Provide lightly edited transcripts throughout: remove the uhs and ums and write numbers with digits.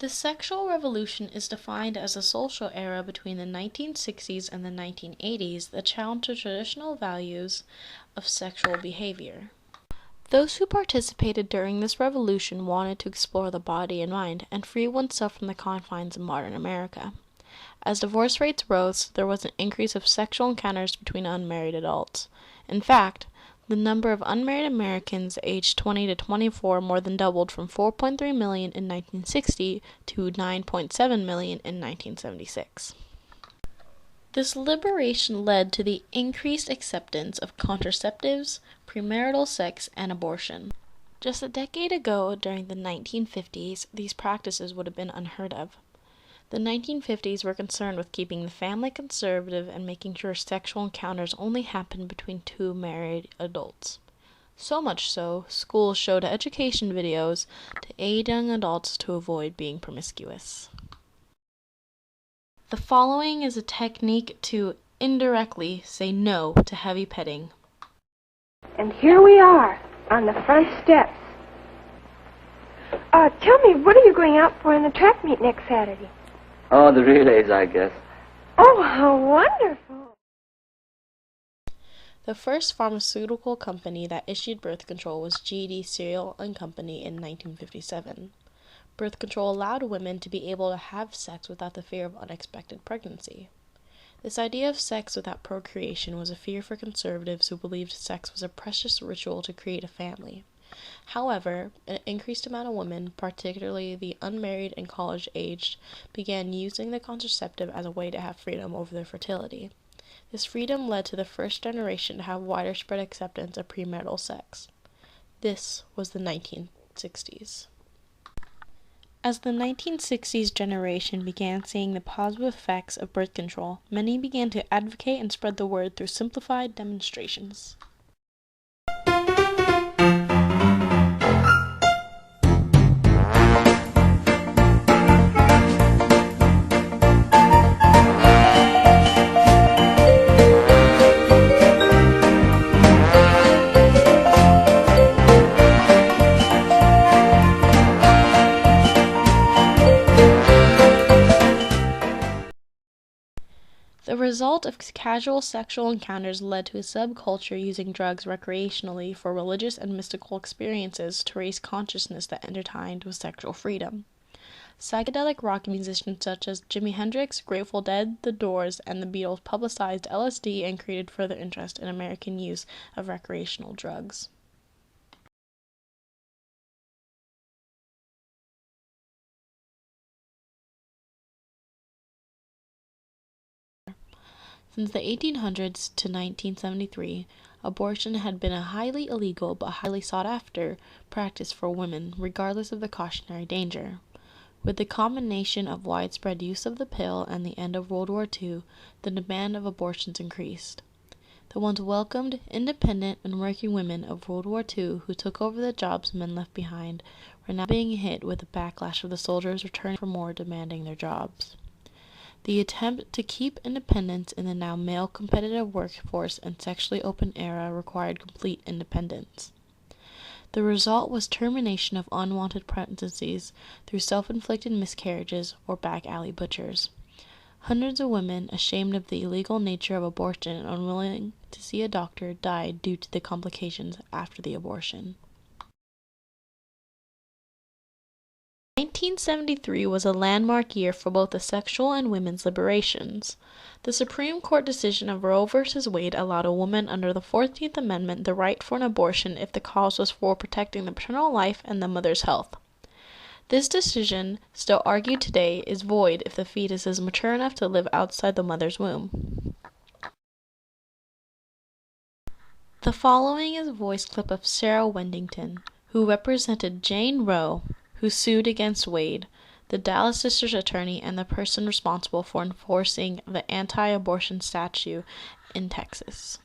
The sexual revolution is defined as a social era between the 1960s and the 1980s that challenged the traditional values of sexual behavior. Those who participated during this revolution wanted to explore the body and mind and free oneself from the confines of modern America. As divorce rates rose, there was an increase of sexual encounters between unmarried adults. In fact, the number of unmarried Americans aged 20 to 24 more than doubled from 4.3 million in 1960 to 9.7 million in 1976. This liberation led to the increased acceptance of contraceptives, premarital sex, and abortion. Just a decade ago, during the 1950s, these practices would have been unheard of. The 1950s were concerned with keeping the family conservative and making sure sexual encounters only happened between two married adults. So much so, schools showed education videos to aid young adults to avoid being promiscuous. The following is a technique to indirectly say no to heavy petting. And here we are, on the front steps. Tell me, what are you going out for in the track meet next Saturday? Oh, the relays, I guess. Oh, how wonderful. The first pharmaceutical company that issued birth control was G.D. Cereal and Company in 1957. Birth control allowed women to be able to have sex without the fear of unexpected pregnancy. This idea of sex without procreation was a fear for conservatives who believed sex was a precious ritual to create a family. However, an increased amount of women, particularly the unmarried and college-aged, began using the contraceptive as a way to have freedom over their fertility. This freedom led to the first generation to have widespread acceptance of premarital sex. This was the 1960s. As the 1960s generation began seeing the positive effects of birth control, many began to advocate and spread the word through simplified demonstrations. The result of casual sexual encounters led to a subculture using drugs recreationally for religious and mystical experiences to raise consciousness that intertwined with sexual freedom. Psychedelic rock musicians such as Jimi Hendrix, Grateful Dead, The Doors, and the Beatles publicized LSD and created further interest in American use of recreational drugs. Since the 1800s to 1973, abortion had been a highly illegal but highly sought-after practice for women, regardless of the cautionary danger. With the combination of widespread use of the pill and the end of World War II, the demand of abortions increased. The once welcomed, independent, and working women of World War II who took over the jobs men left behind were now being hit with the backlash of the soldiers returning for more, demanding their jobs. The attempt to keep independence in the now male competitive workforce and sexually open era required complete independence. The result was termination of unwanted pregnancies through self-inflicted miscarriages or back alley butchers. Hundreds of women, ashamed of the illegal nature of abortion and unwilling to see a doctor, died due to the complications after the abortion. 1973 was a landmark year for both the sexual and women's liberations. The Supreme Court decision of Roe v. Wade allowed a woman under the 14th Amendment the right for an abortion if the cause was for protecting the maternal life and the mother's health. This decision, still argued today, is void if the fetus is mature enough to live outside the mother's womb. The following is a voice clip of Sarah Wendington, who represented Jane Roe, who sued against Wade, the Dallas District Attorney and the person responsible for enforcing the anti-abortion statute in Texas.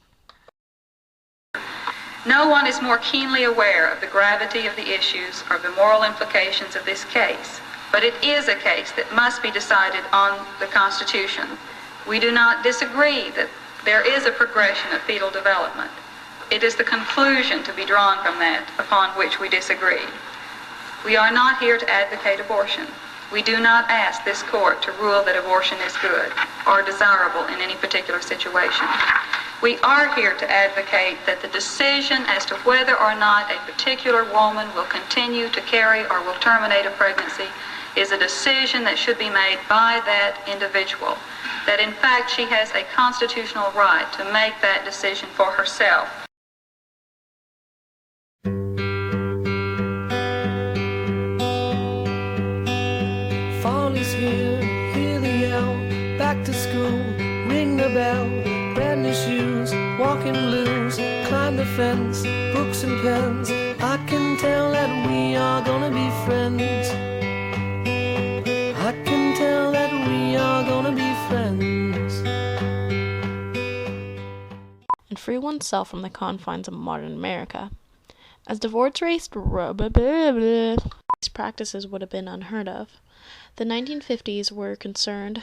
No one is more keenly aware of the gravity of the issues or the moral implications of this case, but it is a case that must be decided on the Constitution. We do not disagree that there is a progression of fetal development. It is the conclusion to be drawn from that upon which we disagree. We are not here to advocate abortion. We do not ask this court to rule that abortion is good or desirable in any particular situation. We are here to advocate that the decision as to whether or not a particular woman will continue to carry or will terminate a pregnancy is a decision that should be made by that individual. That in fact she has a constitutional right to make that decision for herself. Fall is here, hear the yell, back to school, ring the bell, brand new shoes, walking blues, climb the fence, books and pens, I can tell that we are gonna be friends. I can tell that we are gonna be friends. And free oneself from the confines of modern America. As divorce rates, these practices would have been unheard of. The 1950s were concerned